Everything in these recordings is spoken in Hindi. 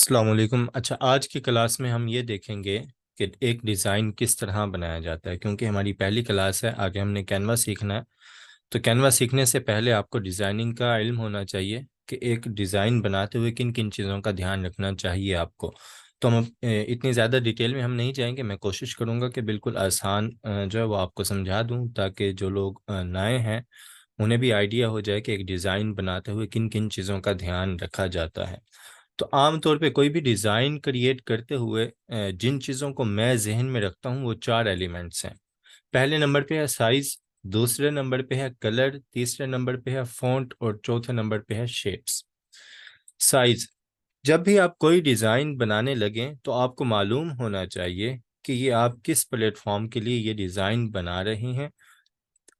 अस्सलाम वालेकुम। अच्छा, आज की क्लास में हम ये देखेंगे कि एक डिज़ाइन किस तरह बनाया जाता है। क्योंकि हमारी पहली क्लास है, आगे हमने कैनवा सीखना है। तो कैनवा सीखने से पहले आपको डिज़ाइनिंग का इल्म होना चाहिए कि एक डिज़ाइन बनाते हुए किन किन चीज़ों का ध्यान रखना चाहिए आपको। तो हम इतनी ज़्यादा डिटेल में हम नहीं जाएंगे। मैं कोशिश करूँगा कि बिल्कुल आसान जो है वो आपको समझा दूँ, ताकि जो लोग नए हैं उन्हें भी आइडिया हो जाए कि एक डिज़ाइन बनाते हुए किन किन चीज़ों का ध्यान रखा जाता है। तो आमतौर पे कोई भी डिज़ाइन क्रिएट करते हुए जिन चीज़ों को मैं जहन में रखता हूँ वो चार एलिमेंट्स हैं। पहले नंबर पे है साइज, दूसरे नंबर पे है कलर, तीसरे नंबर पे है फॉन्ट और चौथे नंबर पे है शेप्स। साइज, जब भी आप कोई डिज़ाइन बनाने लगें तो आपको मालूम होना चाहिए कि ये आप किस प्लेटफॉर्म के लिए ये डिज़ाइन बना रहे हैं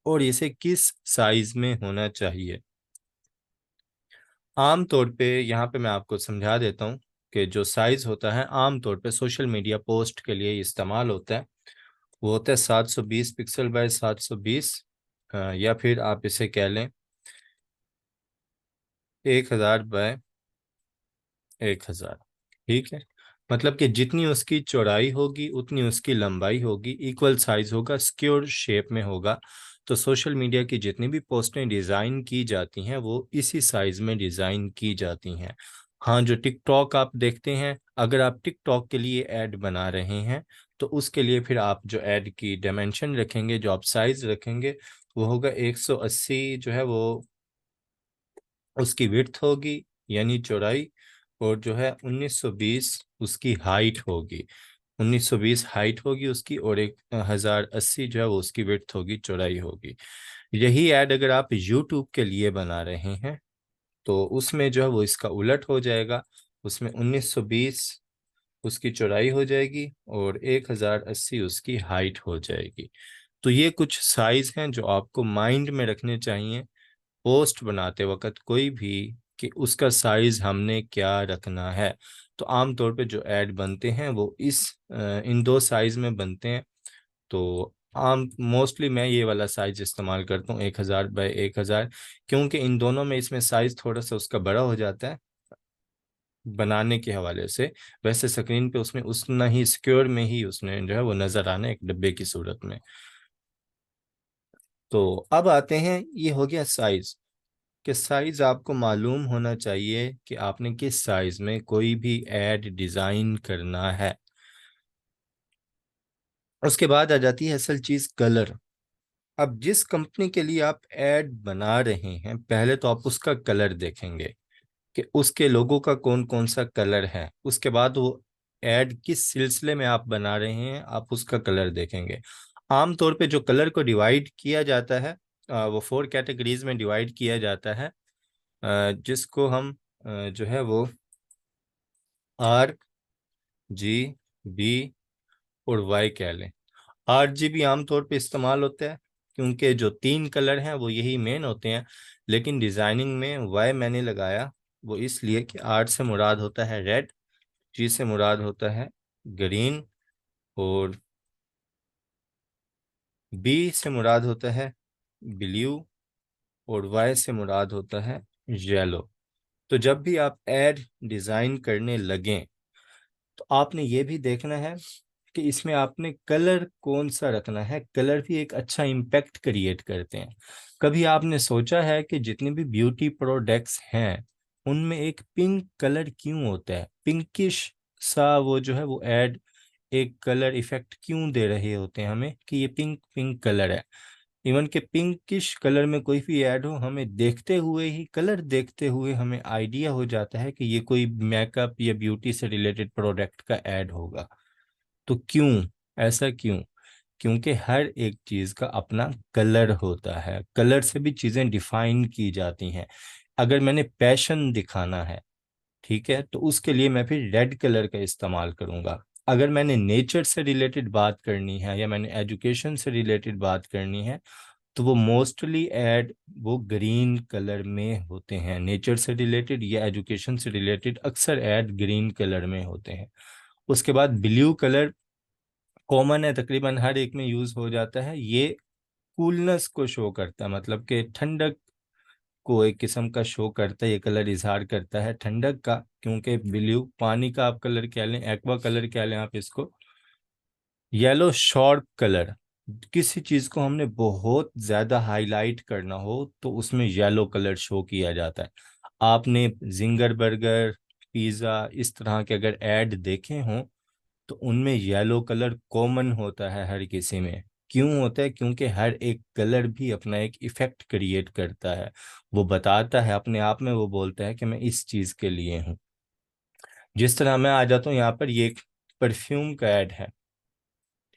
और इसे किस साइज में होना चाहिए। आम तौर पे यहाँ पे मैं आपको समझा देता हूँ कि जो साइज़ होता है आम तौर पे सोशल मीडिया पोस्ट के लिए इस्तेमाल होता है। वो होता है 720 पिक्सल बाय 720, या फिर आप इसे कह लें 1000 बाय 1000। ठीक है, मतलब कि जितनी उसकी चौड़ाई होगी उतनी उसकी लंबाई होगी, इक्वल साइज होगा, स्क्योर शेप में होगा। तो सोशल मीडिया की जितनी भी पोस्टें डिज़ाइन की जाती हैं वो इसी साइज़ में डिज़ाइन की जाती हैं। हाँ, जो टिकटॉक आप देखते हैं, अगर आप टिकटॉक के लिए ऐड बना रहे हैं तो उसके लिए फिर आप जो ऐड की डायमेंशन रखेंगे, जो आप साइज़ रखेंगे, वो होगा 180 जो है वो उसकी विड्थ होगी, यानी चौड़ाई। और जो है 1920 उसकी हाइट होगी। 1920 हाइट होगी उसकी, और 1080 जो है वो उसकी विड्थ होगी, चौड़ाई होगी। यही ऐड अगर आप यूट्यूब के लिए बना रहे हैं तो उसमें जो है वो इसका उलट हो जाएगा। उसमें 1920 उसकी चौड़ाई हो जाएगी और 1080 उसकी हाइट हो जाएगी। तो ये कुछ साइज हैं जो आपको माइंड में रखने चाहिए पोस्ट बनाते वक्त कोई भी, कि उसका साइज हमने क्या रखना है। तो आमतौर पे जो ऐड बनते हैं वो इन दो साइज में बनते हैं। तो आम मोस्टली मैं ये वाला साइज इस्तेमाल करता हूँ, 1000 बाय 1000, क्योंकि इन दोनों में इसमें साइज थोड़ा सा उसका बड़ा हो जाता है बनाने के हवाले से। वैसे स्क्रीन पे उसमें उतना ही सिक्योर में ही उसने जो है वो नज़र आना है, एक डब्बे की सूरत में। तो अब आते हैं, ये हो गया साइज। कि साइज आपको मालूम होना चाहिए कि आपने किस साइज में कोई भी ऐड डिजाइन करना है। उसके बाद आ जाती है असल चीज, कलर। अब जिस कंपनी के लिए आप ऐड बना रहे हैं, पहले तो आप उसका कलर देखेंगे कि उसके लोगों का कौन कौन सा कलर है। उसके बाद वो ऐड किस सिलसिले में आप बना रहे हैं, आप उसका कलर देखेंगे। आमतौर पे जो कलर को डिवाइड किया जाता है, वो 4 कैटेगरीज में डिवाइड किया जाता है, जिसको हम जो है वो RGB और वाई कह लें। RGB आमतौर पे इस्तेमाल होता है क्योंकि जो तीन कलर हैं वो यही मेन होते हैं। लेकिन डिज़ाइनिंग में वाई मैंने लगाया वो इसलिए कि आर से मुराद होता है रेड, जी से मुराद होता है ग्रीन, और बी से मुराद होता है ब्लू, और वाई से मुराद होता है येलो। तो जब भी आप एड डिज़ाइन करने लगें तो आपने ये भी देखना है कि इसमें आपने कलर कौन सा रखना है। कलर भी एक अच्छा इम्पैक्ट क्रिएट करते हैं। कभी आपने सोचा है कि जितने भी ब्यूटी प्रोडक्ट्स हैं उनमें एक पिंक कलर क्यों होता है, पिंकिश सा वो जो है वो ऐड एक कलर इफेक्ट क्यों दे रहे होते हैं हमें कि ये पिंक पिंक कलर है। इवन के पिंकिश कलर में कोई भी ऐड हो, हमें देखते हुए ही, कलर देखते हुए हमें आइडिया हो जाता है कि ये कोई मेकअप या ब्यूटी से रिलेटेड प्रोडक्ट का ऐड होगा। तो क्यों, ऐसा क्यों? क्योंकि हर एक चीज का अपना कलर होता है, कलर से भी चीजें डिफाइन की जाती हैं। अगर मैंने पैशन दिखाना है, ठीक है, तो उसके लिए मैं फिर रेड कलर का इस्तेमाल करूंगा। अगर मैंने नेचर से रिलेटेड बात करनी है या मैंने एजुकेशन से रिलेटेड बात करनी है तो वो मोस्टली ऐड वो ग्रीन कलर में होते हैं। नेचर से रिलेटेड या एजुकेशन से रिलेटेड अक्सर ऐड ग्रीन कलर में होते हैं। उसके बाद ब्लू कलर कॉमन है, तकरीबन हर एक में यूज हो जाता है। ये कूलनेस को शो करता है, मतलब कि ठंडक को एक किस्म का शो करता है, ये कलर इजहार करता है ठंडक का, क्योंकि ब्लू पानी का आप कलर कह लें, एक्वा कलर कह लें आप इसको, येलो शार्प कलर। किसी चीज को हमने बहुत ज्यादा हाईलाइट करना हो तो उसमें येलो कलर शो किया जाता है। आपने जिंगर बर्गर, पिज्जा इस तरह के अगर ऐड देखे हों तो उनमें येलो कलर कॉमन होता है हर किसी में। क्यों होता है? क्योंकि हर एक कलर भी अपना एक इफेक्ट क्रिएट करता है, वो बताता है अपने आप में, वो बोलता है कि मैं इस चीज के लिए हूँ। जिस तरह मैं आ जाता हूँ यहाँ पर, ये एक परफ्यूम का ऐड है,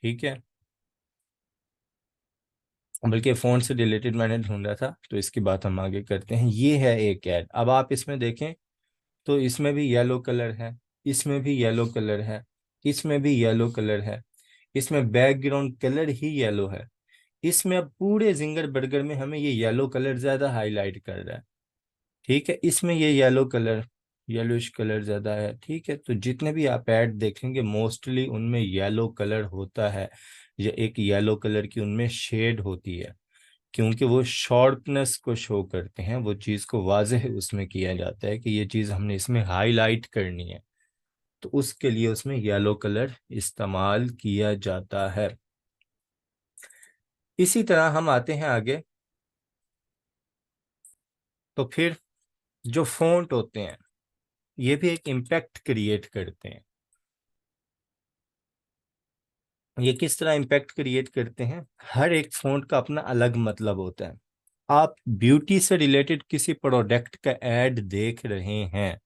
ठीक है, बल्कि फ़ोन से रिलेटेड मैंने ढूंढा था तो इसकी बात हम आगे करते हैं। ये है एक ऐड। अब आप इसमें देखें तो इसमें भी येलो कलर है, इसमें भी येलो कलर है, इसमें भी येलो कलर है, इसमें बैकग्राउंड कलर ही येलो है। इसमें अब पूरे जिंगर बर्गर में हमें ये येलो कलर ज़्यादा हाईलाइट कर रहा है, ठीक है। इसमें ये येलो कलर, येलोइश कलर ज़्यादा है, ठीक है। तो जितने भी आप ऐड देखेंगे मोस्टली उनमें येलो कलर होता है, या एक येलो कलर की उनमें शेड होती है, क्योंकि वो शार्पनेस को शो करते हैं, वो चीज़ को वाजह उसमें किया जाता है कि ये चीज़ हमने इसमें हाईलाइट करनी है, तो उसके लिए उसमें येलो कलर इस्तेमाल किया जाता है। इसी तरह हम आते हैं आगे, तो फिर जो फॉन्ट होते हैं ये भी एक इम्पैक्ट क्रिएट करते हैं। ये किस तरह इम्पैक्ट क्रिएट करते हैं? हर एक फॉन्ट का अपना अलग मतलब होता है। आप ब्यूटी से रिलेटेड किसी प्रोडक्ट का एड देख रहे हैं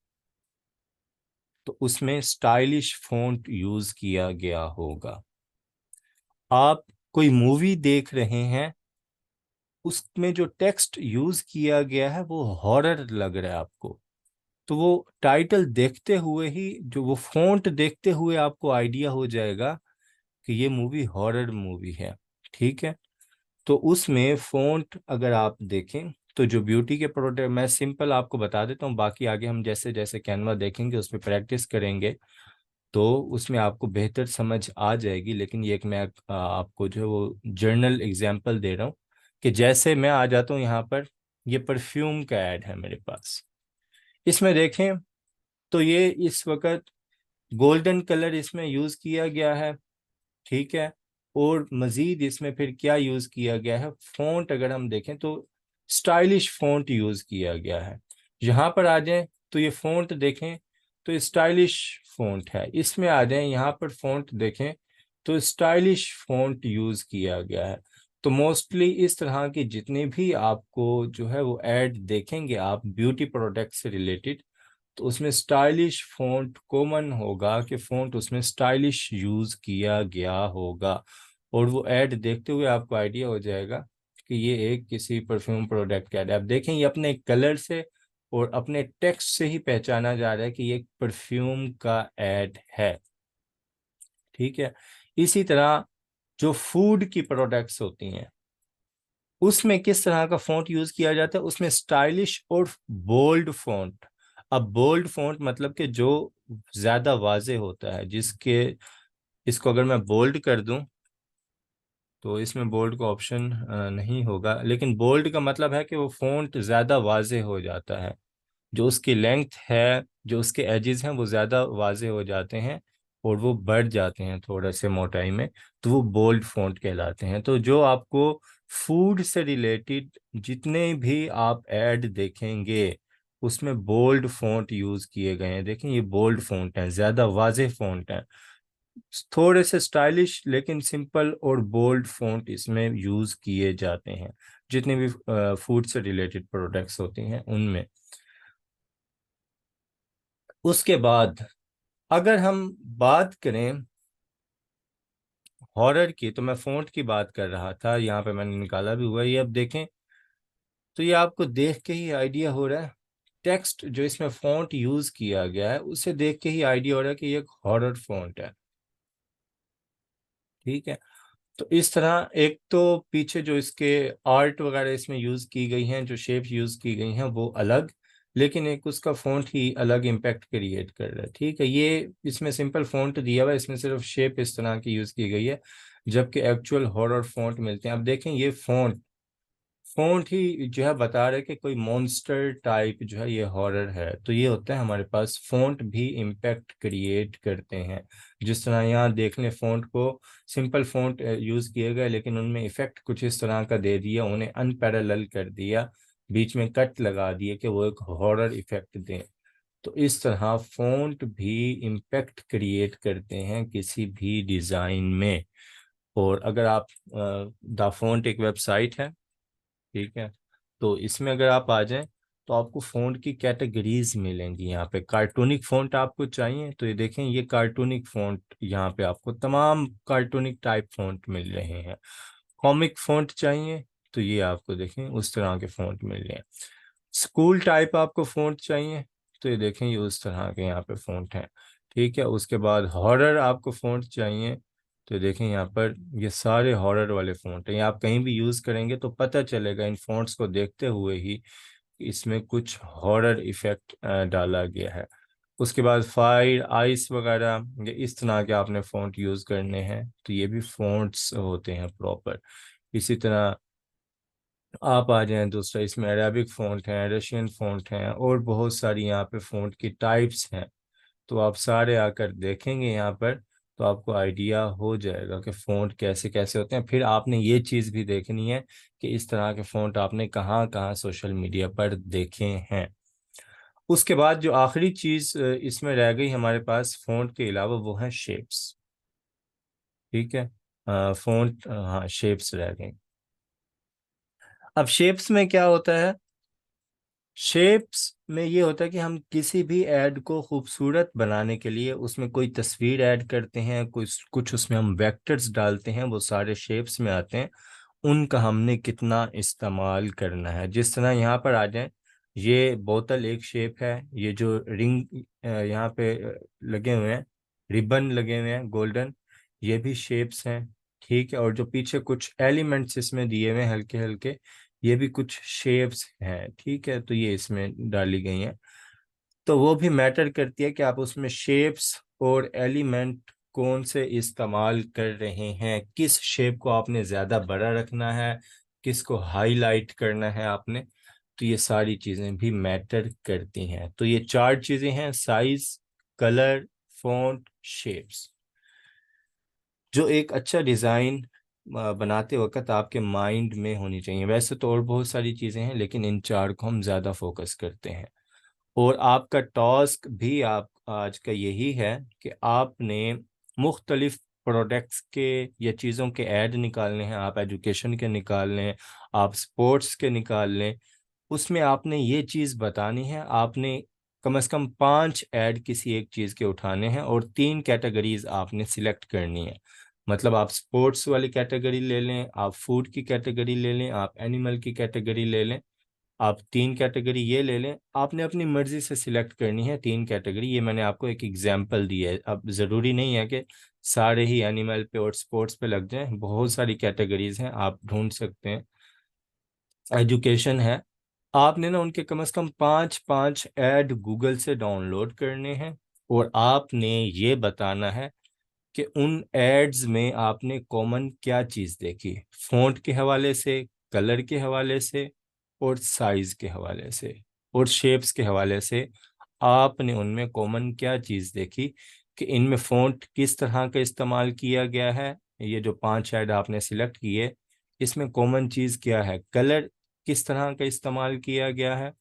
तो उसमें स्टाइलिश फॉन्ट यूज किया गया होगा। आप कोई मूवी देख रहे हैं, उसमें जो टेक्स्ट यूज किया गया है वो हॉरर लग रहा है आपको, तो वो टाइटल देखते हुए ही, जो वो फॉन्ट देखते हुए आपको आइडिया हो जाएगा कि ये मूवी हॉरर मूवी है, ठीक है। तो उसमें फॉन्ट अगर आप देखें तो जो ब्यूटी के प्रोडक्ट, मैं सिंपल आपको बता देता हूँ, बाकी आगे हम जैसे जैसे कैनवा देखेंगे उस पर प्रैक्टिस करेंगे तो उसमें आपको बेहतर समझ आ जाएगी। लेकिन ये एक मैं आपको जो है वो जर्नल एग्जांपल दे रहा हूँ कि जैसे मैं आ जाता हूँ यहाँ पर, ये परफ्यूम का ऐड है मेरे पास। इसमें देखें तो ये इस वक्त गोल्डन कलर इसमें यूज़ किया गया है, ठीक है। और मजीद इसमें फिर क्या यूज किया गया है, फॉन्ट अगर हम देखें तो स्टाइलिश फॉन्ट यूज किया गया है। यहाँ पर आ जाएं तो ये फॉन्ट देखें तो स्टाइलिश फॉन्ट है। इसमें आ जाएं यहाँ पर फॉन्ट देखें तो स्टाइलिश फॉन्ट यूज किया गया है। तो मोस्टली इस तरह की जितनी भी आपको जो है वो ऐड देखेंगे आप ब्यूटी प्रोडक्ट से रिलेटेड, तो उसमें स्टाइलिश फ़ॉन्ट कॉमन होगा कि फ़ॉन्ट उसमें स्टाइलिश यूज़ किया गया होगा। और वो ऐड देखते हुए आपको आइडिया हो जाएगा कि ये एक किसी परफ्यूम प्रोडक्ट का ऐड है। आप देखें ये अपने कलर से और अपने टेक्स्ट से ही पहचाना जा रहा है कि ये एक परफ्यूम का ऐड है, ठीक है। इसी तरह जो फूड की प्रोडक्ट्स होती हैं उसमें किस तरह का फॉन्ट यूज किया जाता है, उसमें स्टाइलिश और बोल्ड फॉन्ट। अब बोल्ड फॉन्ट मतलब कि जो ज्यादा वाजे होता है, जिसके, इसको अगर मैं बोल्ड कर दूं तो इसमें बोल्ड का ऑप्शन नहीं होगा, लेकिन बोल्ड का मतलब है कि वो फॉन्ट ज्यादा वाजे हो जाता है, जो उसकी लेंथ है, जो उसके एजेस हैं वो ज़्यादा वाजे हो जाते हैं और वो बढ़ जाते हैं थोड़ा से मोटाई में, तो वो बोल्ड फॉन्ट कहलाते हैं। तो जो आपको फूड से रिलेटेड जितने भी आप ऐड देखेंगे उसमें बोल्ड फॉन्ट यूज़ किए गए हैं। देखें ये बोल्ड फॉन्ट हैं, ज़्यादा वाजे फॉन्ट हैं, थोड़े से स्टाइलिश लेकिन सिंपल और बोल्ड फॉन्ट इसमें यूज़ किए जाते हैं जितने भी फूड से रिलेटेड प्रोडक्ट्स होती हैं उनमें। उसके बाद अगर हम बात करें हॉरर की, तो मैं फ़ॉन्ट की बात कर रहा था, यहाँ पे मैंने निकाला भी हुआ है, ये अब देखें तो ये आपको देख के ही आइडिया हो रहा है, टेक्स्ट जो इसमें फ़ॉन्ट यूज़ किया गया है उसे देख के ही आइडिया हो रहा है कि ये एक हॉरर फ़ॉन्ट है, ठीक है। तो इस तरह एक तो पीछे जो इसके आर्ट वगैरह इसमें यूज़ की गई हैं, जो शेप यूज़ की गई हैं वो अलग, लेकिन एक उसका फ़ॉन्ट ही अलग इम्पैक्ट क्रिएट कर रहा है, ठीक है। ये इसमें सिंपल फ़ॉन्ट दिया हुआ है, इसमें सिर्फ शेप इस तरह की यूज़ की गई है, जबकि एक्चुअल हॉरर फ़ॉन्ट मिलते हैं। अब देखें ये फ़ॉन्ट फ़ॉन्ट ही जो है बता रहे कि कोई मॉन्स्टर टाइप जो है ये हॉरर है, तो ये होता है हमारे पास। फ़ॉन्ट भी इम्पैक्ट क्रिएट करते हैं। जिस तरह यहाँ देख लें, फ़ॉन्ट को सिंपल फ़ॉन्ट यूज़ किए गए, लेकिन उनमें इफ़ेक्ट कुछ इस तरह का दे दिया, उन्हें अनपैरेलल कर दिया, बीच में कट लगा दिए कि वो एक हॉरर इफ़ेक्ट दें। तो इस तरह फ़ॉन्ट भी इम्पैक्ट क्रिएट करते हैं किसी भी डिज़ाइन में। और अगर आप द फ़ॉन्ट एक वेबसाइट है, ठीक है, तो इसमें अगर आप आ जाएं तो आपको फ़ॉन्ट की कैटेगरीज मिलेंगी। यहाँ पे कार्टूनिक फ़ॉन्ट आपको चाहिए तो ये देखें, ये कार्टूनिक फ़ॉन्ट, यहाँ पे आपको तमाम कार्टूनिक टाइप फ़ॉन्ट मिल रहे हैं। कॉमिक फ़ॉन्ट चाहिए तो ये आपको देखें उस तरह के फ़ॉन्ट मिल रहे हैं। स्कूल टाइप आपको फ़ॉन्ट चाहिए तो ये देखें, ये उस तरह के यहाँ पे फ़ॉन्ट हैं। ठीक है, उसके बाद हॉरर आपको फ़ॉन्ट चाहिए तो देखें यहाँ पर ये सारे हॉरर वाले फ़ॉन्ट हैं। ये आप कहीं भी यूज़ करेंगे तो पता चलेगा इन फ़ॉन्ट्स को देखते हुए ही कि इसमें कुछ हॉरर इफ़ेक्ट डाला गया है। उसके बाद फायर आइस वगैरह, ये इस तरह के आपने फ़ॉन्ट यूज़ करने हैं, तो ये भी फ़ॉन्ट्स होते हैं प्रॉपर। इसी तरह आप आ जाएं दूसरा, इसमें अरेबिक फ़ॉन्ट हैं, रशियन फ़ॉन्ट हैं, और बहुत सारी यहाँ पे फ़ॉन्ट की टाइप्स हैं। तो आप सारे आकर देखेंगे यहाँ पर तो आपको आइडिया हो जाएगा कि फ़ॉन्ट कैसे कैसे होते हैं। फिर आपने ये चीज़ भी देखनी है कि इस तरह के फ़ॉन्ट आपने कहाँ कहाँ सोशल मीडिया पर देखे हैं। उसके बाद जो आखिरी चीज़ इसमें रह गई हमारे पास फ़ॉन्ट के अलावा, वो है शेप्स। ठीक है, फ़ॉन्ट, हाँ, शेप्स रह गई। अब शेप्स में क्या होता है? शेप्स में ये होता है कि हम किसी भी ऐड को खूबसूरत बनाने के लिए उसमें कोई तस्वीर ऐड करते हैं, कुछ कुछ उसमें हम वेक्टर्स डालते हैं, वो सारे शेप्स में आते हैं। उनका हमने कितना इस्तेमाल करना है। जिस तरह यहाँ पर आ जाए, ये बोतल एक शेप है, ये जो रिंग यहाँ पे लगे हुए हैं, रिबन लगे हुए हैं गोल्डन, ये भी शेप्स हैं। ठीक है, और जो पीछे कुछ एलिमेंट्स इसमें दिए हुए हैं हल्के हल्के, ये भी कुछ शेप्स हैं। ठीक है, तो ये इसमें डाली गई हैं। तो वो भी मैटर करती है कि आप उसमें शेप्स और एलिमेंट कौन से इस्तेमाल कर रहे हैं, किस शेप को आपने ज़्यादा बड़ा रखना है, किसको हाईलाइट करना है आपने। तो ये सारी चीज़ें भी मैटर करती हैं। तो ये चार चीज़ें हैं: साइज, कलर, फॉन्ट, शेप्स, जो एक अच्छा डिज़ाइन बनाते वक्त आपके माइंड में होनी चाहिए। वैसे तो और बहुत सारी चीज़ें हैं, लेकिन इन चार को हम ज़्यादा फोकस करते हैं। और आपका टास्क भी आप आज का यही है कि आपने मुख्तलिफ प्रोडक्ट्स के या चीज़ों के ऐड निकालने हैं। आप एजुकेशन के निकाल लें, आप स्पोर्ट्स के निकाल लें, उसमें आपने ये चीज़ बतानी है। आपने कम से कम 5 ऐड किसी एक चीज़ के उठाने हैं और 3 कैटेगरीज आपने सिलेक्ट करनी है। मतलब आप स्पोर्ट्स वाली कैटेगरी ले लें, आप फूड की कैटेगरी ले लें, आप एनिमल की कैटेगरी ले लें, आप 3 कैटेगरी ये ले लें। आपने अपनी मर्जी से सिलेक्ट करनी है 3 कैटेगरी। ये मैंने आपको एक एग्जांपल दी है। अब ज़रूरी नहीं है कि सारे ही एनिमल पे और स्पोर्ट्स पे लग जाएं, बहुत सारी कैटेगरीज हैं, आप ढूंढ सकते हैं। एजुकेशन है, आपने ना उनके कम से कम 5 5 ऐड गूगल से डाउनलोड करने हैं, और आपने ये बताना है कि उन एड्स में आपने कॉमन क्या चीज़ देखी, फ़ॉन्ट के हवाले से, कलर के हवाले से, और साइज़ के हवाले से, और शेप्स के हवाले से। आपने उनमें कॉमन क्या चीज़ देखी कि इनमें फ़ॉन्ट किस तरह का इस्तेमाल किया गया है। ये जो 5 ऐड आपने सिलेक्ट किए, इसमें कॉमन चीज़ क्या है, कलर किस तरह का इस्तेमाल किया गया है,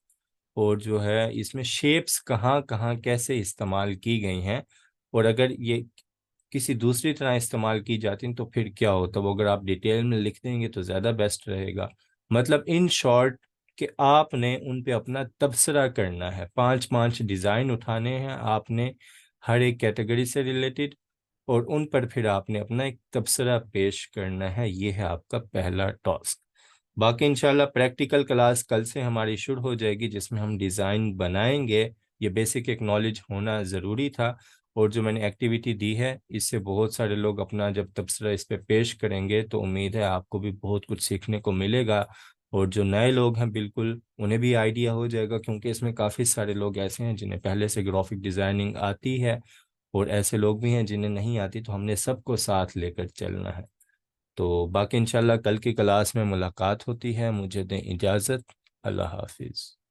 और जो है इसमें शेप्स कहाँ कहाँ कैसे इस्तेमाल की गई हैं। और अगर ये किसी दूसरी तरह इस्तेमाल की जाती हैं तो फिर क्या होता, वो अगर आप डिटेल में लिख देंगे तो ज़्यादा बेस्ट रहेगा। मतलब इन शॉर्ट कि आपने उन पे अपना तबसरा करना है। 5 5 डिज़ाइन उठाने हैं आपने हर एक कैटेगरी से रिलेटेड, और उन पर फिर आपने अपना एक तबसरा पेश करना है। ये है आपका पहला टास्क। बाकी इंशाल्लाह प्रैक्टिकल क्लास कल से हमारी शुरू हो जाएगी, जिसमें हम डिज़ाइन बनाएंगे। ये बेसिक एक नॉलेज होना ज़रूरी था। और जो मैंने एक्टिविटी दी है, इससे बहुत सारे लोग अपना जब तबसरा इस पे पेश करेंगे तो उम्मीद है आपको भी बहुत कुछ सीखने को मिलेगा। और जो नए लोग हैं, बिल्कुल उन्हें भी आइडिया हो जाएगा, क्योंकि इसमें काफ़ी सारे लोग ऐसे हैं जिन्हें पहले से ग्राफिक डिज़ाइनिंग आती है, और ऐसे लोग भी हैं जिन्हें नहीं आती। तो हमने सबको साथ लेकर चलना है। तो बाकी इंशाल्लाह कल की क्लास में मुलाकात होती है। मुझे दें इजाज़त। अल्लाह हाफिज़।